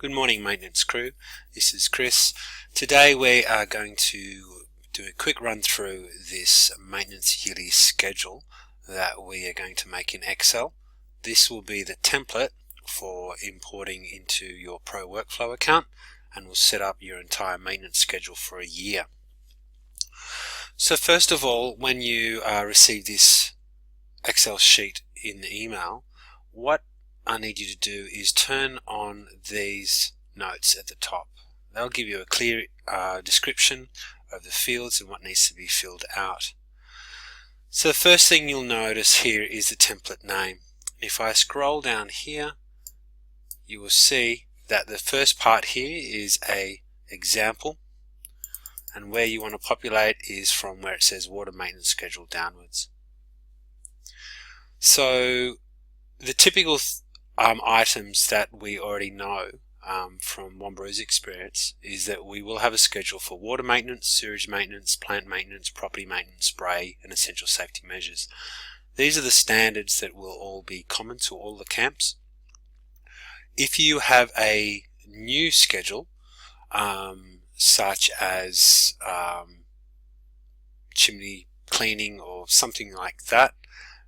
Good morning, maintenance crew. This is Chris. Today we are going to do a quick run through this maintenance yearly schedule that we are going to make in Excel. This will be the template for importing into your Pro Workflow account and will set up your entire maintenance schedule for a year. So first of all, when you receive this Excel sheet in the email, what I need you to do is turn on these notes at the top. They'll give you a clear description of the fields and what needs to be filled out. So the first thing you'll notice here is the template name. If I scroll down here, you will see that the first part here is a example, and where you want to populate is from where it says water maintenance schedule downwards. So the typical items that we already know from Wambaroo's experience is that we will have a schedule for water maintenance, sewage maintenance, plant maintenance, property maintenance, spray and essential safety measures. These are the standards that will all be common to all the camps. If you have a new schedule such as chimney cleaning or something like that,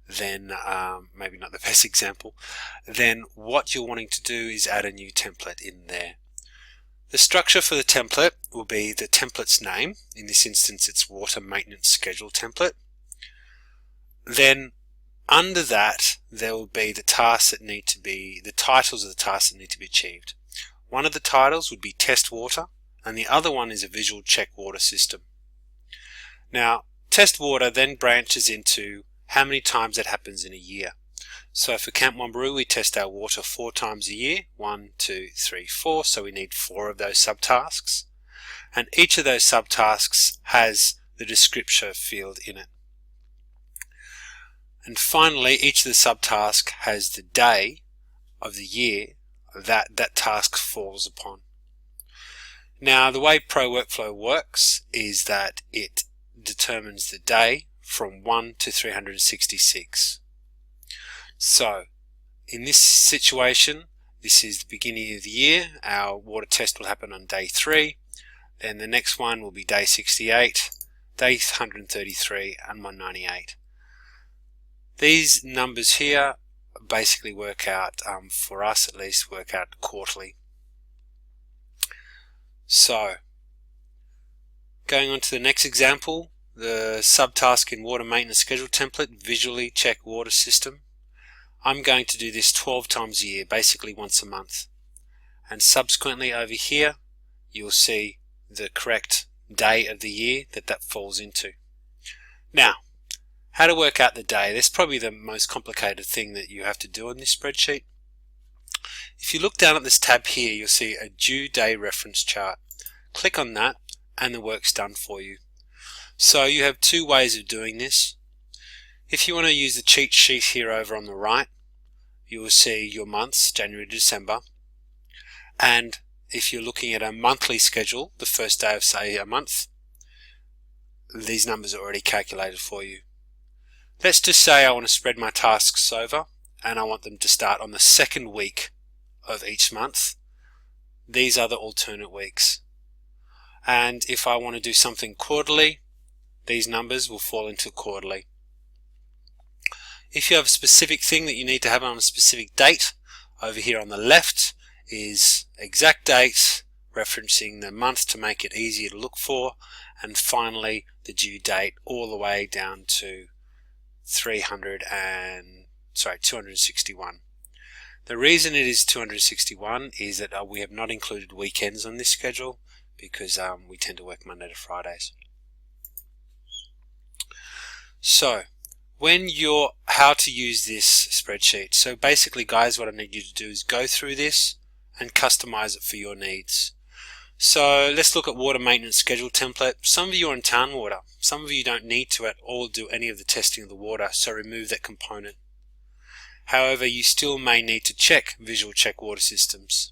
then maybe not the best example, then what you're wanting to do is add a new template in there. The structure for the template will be the template's name. In this instance it's water maintenance schedule template. Then under that there will be the tasks that need to be, the titles of the tasks that need to be achieved. One of the titles would be test water and the other one is a visual check water system. Now test water then branches into how many times that happens in a year. So for Camp Wambaroo we test our water 4 times a year, 1, 2, 3, 4, so we need 4 of those subtasks. And each of those subtasks has the description field in it. And finally each of the subtasks has the day of the year that that task falls upon. Now the way Pro Workflow works is that it determines the day from 1 to 366. So in this situation, this is the beginning of the year. Our water test will happen on day 3, then the next one will be day 68, day 133 and 198. These numbers here basically work out, for us at least, work out quarterly. So going on to the next example, the subtask in water maintenance schedule template, visually check water system. I'm going to do this 12 times a year, basically once a month. And subsequently over here, you'll see the correct day of the year that falls into. Now, how to work out the day. That's probably the most complicated thing that you have to do on this spreadsheet. If you look down at this tab here, you'll see a due day reference chart. Click on that and the work's done for you. So you have 2 ways of doing this. If you want to use the cheat sheet here over on the right, you will see your months, January to December. And if you're looking at a monthly schedule, the first day of say a month, these numbers are already calculated for you. Let's just say I want to spread my tasks over and I want them to start on the 2nd week of each month. These are the alternate weeks. And if I want to do something quarterly, these numbers will fall into quarterly. If you have a specific thing that you need to have on a specific date, over here on the left is exact dates referencing the month to make it easier to look for, and finally the due date all the way down to 261. The reason it is 261 is that we have not included weekends on this schedule because we tend to work Monday to Fridays. So how to use this spreadsheet. So basically guys, what I need you to do is go through this and customize it for your needs. So let's look at water maintenance schedule template. Some of you are in town water. Some of you don't need to at all do any of the testing of the water, so remove that component. However, you still may need to check visual check water systems.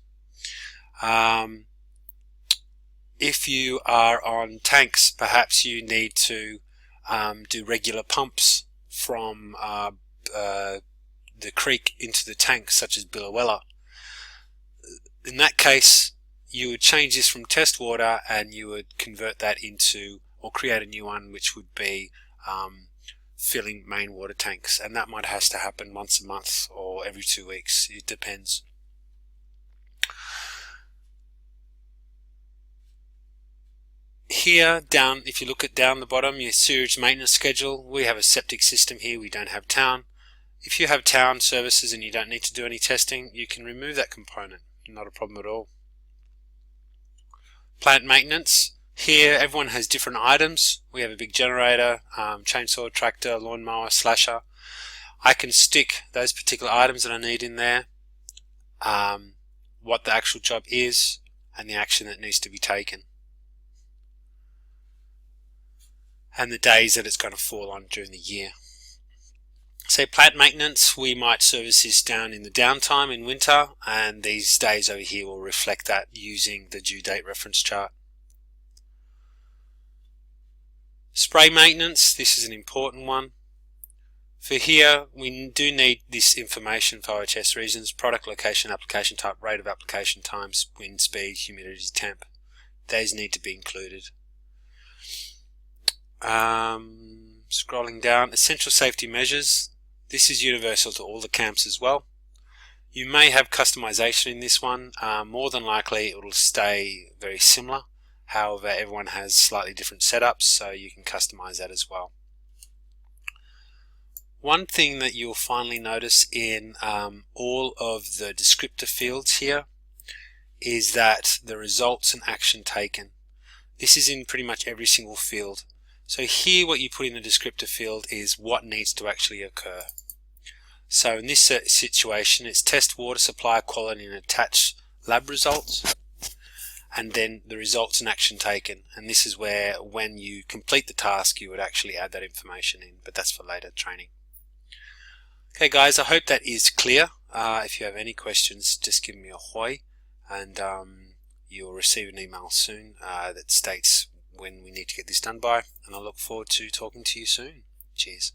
If you are on tanks, perhaps you need to do regular pumps from the creek into the tank, such as Billawella. in that case, you would change this from test water and you would convert that into, or create a new one, which would be filling main water tanks, and that might have to happen once a month or every 2 weeks. It depends. Here down, if you look at down the bottom, your sewage maintenance schedule, we have a septic system here, we don't have town. If you have town services and you don't need to do any testing, you can remove that component, not a problem at all. Plant maintenance, here everyone has different items. We have a big generator, chainsaw, tractor, lawnmower, slasher. I can stick those particular items that I need in there, what the actual job is, and the action that needs to be taken, and the days that it's going to fall on during the year. Say plant maintenance, we might service this down in the downtime in winter, and these days over here will reflect that using the due date reference chart. Spray maintenance, this is an important one. For here, we do need this information for OHS reasons: product location, application type, rate of application times, wind speed, humidity, temp. Those need to be included. Scrolling down, essential safety measures. This is universal to all the camps as well. You may have customization in this one. More than likely it will stay very similar. However, everyone has slightly different setups, so you can customize that as well. One thing that you'll finally notice in all of the descriptor fields here is that the results and action taken. This is in pretty much every single field. So here what you put in the descriptor field is what needs to actually occur. So in this situation, it's test water supply quality and attach lab results, and then the results and action taken. And this is where, when you complete the task, you would actually add that information in, but that's for later training. Okay guys, I hope that is clear. If you have any questions, just give me a hoy, and you'll receive an email soon that states when we need to get this done by, and I look forward to talking to you soon. Cheers.